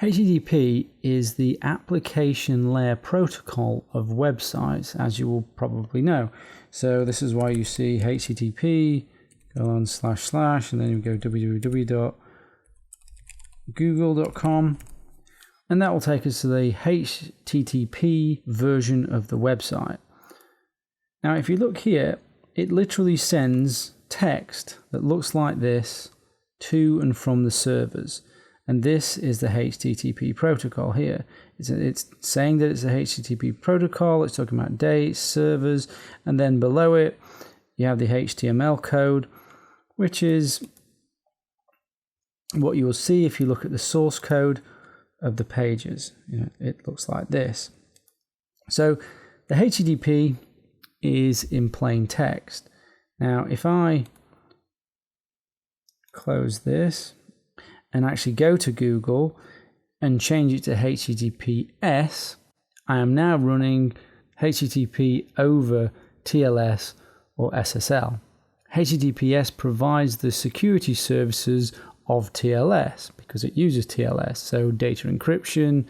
HTTP is the application layer protocol of websites, as you will probably know. So this is why you see HTTP, go on // and then you go www.google.com, and that will take us to the HTTP version of the website. Now if you look here, it literally sends text that looks like this to and from the servers. And this is the HTTP protocol here. It's saying that it's a HTTP protocol. It's talking about dates, servers, and then below it, you have the HTML code, which is what you will see if you look at the source code of the pages. It looks like this. So the HTTP is in plain text. Now, if I close this and actually go to Google and change it to HTTPS, I am now running HTTP over TLS or SSL. HTTPS provides the security services of TLS because it uses TLS, so data encryption,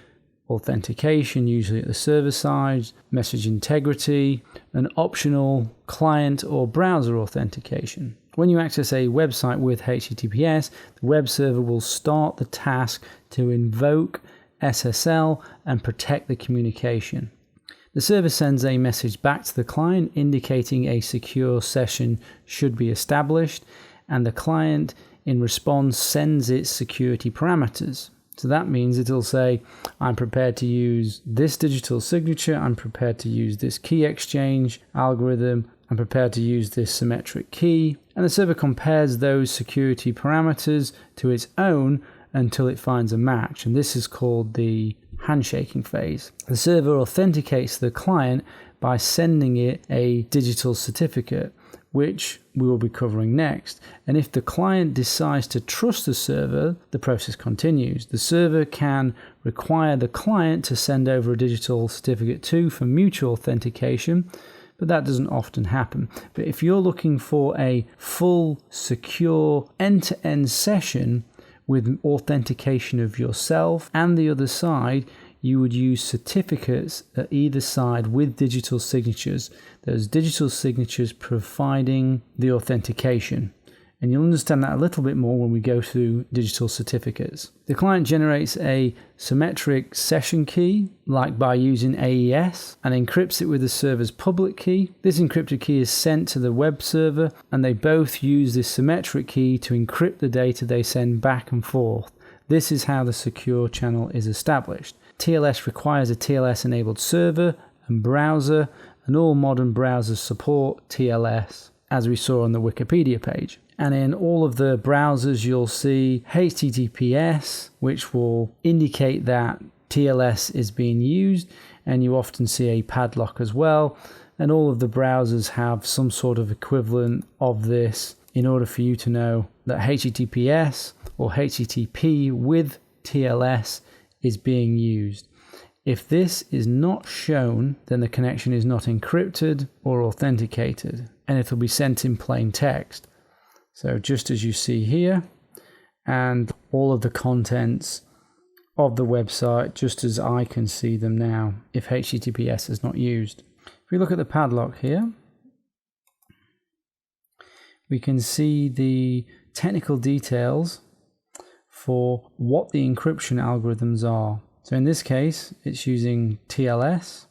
authentication, usually at the server side, message integrity, and optional client or browser authentication. When you access a website with HTTPS, the web server will start the task to invoke SSL and protect the communication. The server sends a message back to the client indicating a secure session should be established, and the client in response sends its security parameters. So that means it'll say, I'm prepared to use this digital signature, I'm prepared to use this key exchange algorithm, I'm prepared to use this symmetric key, and the server compares those security parameters to its own until it finds a match, and this is called the handshaking phase. The server authenticates the client by sending it a digital certificate, which we will be covering next. And if the client decides to trust the server, the process continues. The server can require the client to send over a digital certificate too for mutual authentication, but that doesn't often happen. But if you're looking for a full, secure, end-to-end session with authentication of yourself and the other side, you would use certificates at either side with digital signatures. Those digital signatures providing the authentication. And you'll understand that a little bit more when we go through digital certificates. The client generates a symmetric session key, like by using AES, and encrypts it with the server's public key. This encrypted key is sent to the web server, and they both use this symmetric key to encrypt the data they send back and forth. This is how the secure channel is established. TLS requires a TLS-enabled server and browser, and all modern browsers support TLS, as we saw on the Wikipedia page. And in all of the browsers, you'll see HTTPS, which will indicate that TLS is being used, and you often see a padlock as well. And all of the browsers have some sort of equivalent of this in order for you to know that HTTPS or HTTP with TLS is being used. If this is not shown, then the connection is not encrypted or authenticated, and it will be sent in plain text. So just as you see here, and all of the contents of the website, just as I can see them now, if HTTPS is not used. If we look at the padlock here, we can see the technical details for what the encryption algorithms are. So in this case, it's using TLS,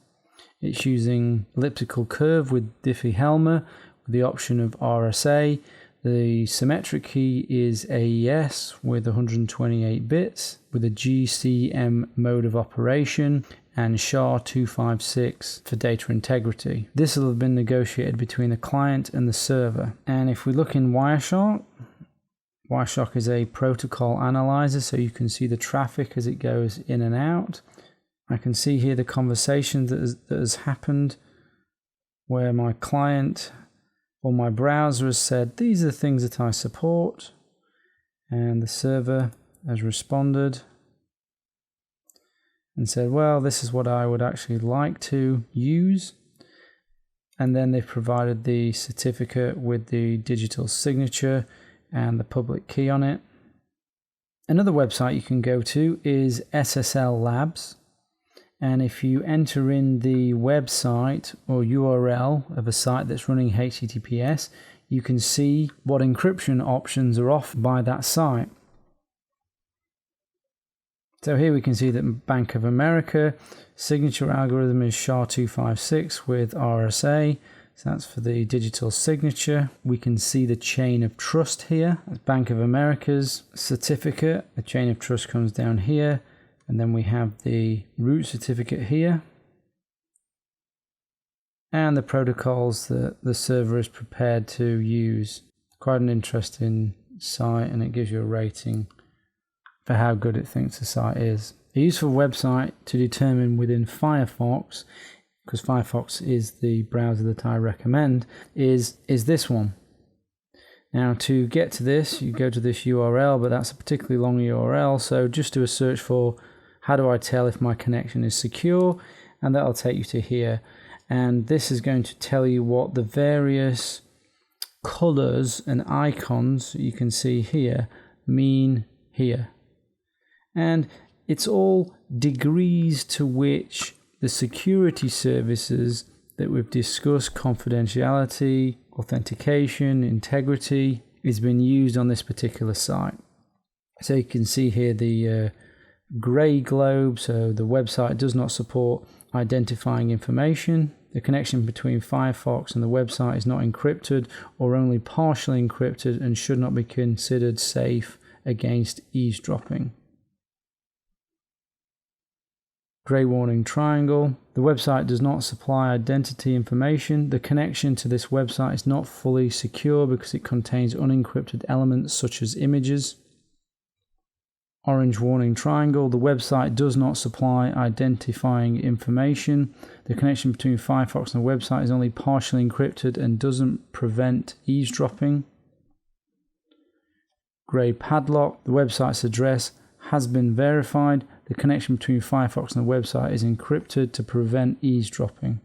it's using elliptical curve with Diffie-Hellman, with the option of RSA. The symmetric key is AES with 128 bits, with a GCM mode of operation, and SHA-256 for data integrity. This will have been negotiated between the client and the server. And if we look in Wireshark, Wireshark is a protocol analyzer, so you can see the traffic as it goes in and out. I can see here the conversation that has happened where my client or my browser has said, these are the things that I support, and the server has responded and said, well, this is what I would actually like to use. And then they've provided the certificate with the digital signature and the public key on it. Another website you can go to is SSL Labs. And if you enter in the website or URL of a site that's running HTTPS, you can see what encryption options are offered by that site. So here we can see that Bank of America signature algorithm is SHA-256 with RSA. So that's for the digital signature. We can see the chain of trust here. That's Bank of America's certificate. The chain of trust comes down here. And then we have the root certificate here. And the protocols that the server is prepared to use. Quite an interesting site, and it gives you a rating for how good it thinks the site is. A useful website to determine within Firefox, because Firefox is the browser that I recommend, is this one. Now to get to this, you go to this URL, but that's a particularly long URL, so just do a search for how do I tell if my connection is secure, and that'll take you to here. And this is going to tell you what the various colors and icons you can see here mean here. And it's all degrees to which the security services that we've discussed, confidentiality, authentication, integrity, is being used on this particular site. So you can see here the grey globe, so the website does not support identifying information. The connection between Firefox and the website is not encrypted or only partially encrypted and should not be considered safe against eavesdropping. Grey warning triangle. The website does not supply identity information. The connection to this website is not fully secure because it contains unencrypted elements such as images. Orange warning triangle. The website does not supply identifying information. The connection between Firefox and the website is only partially encrypted and doesn't prevent eavesdropping. Grey padlock. The website's address has been verified. The connection between Firefox and the website is encrypted to prevent eavesdropping.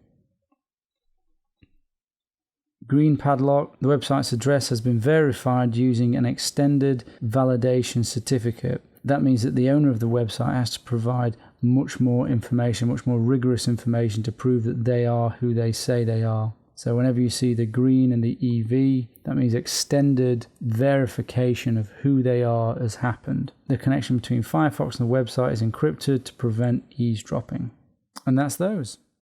Green padlock. The website's address has been verified using an extended validation certificate. That means that the owner of the website has to provide much more information, much more rigorous information to prove that they are who they say they are. So whenever you see the green and the EV, that means extended verification of who they are has happened. The connection between Firefox and the website is encrypted to prevent eavesdropping. And that's those.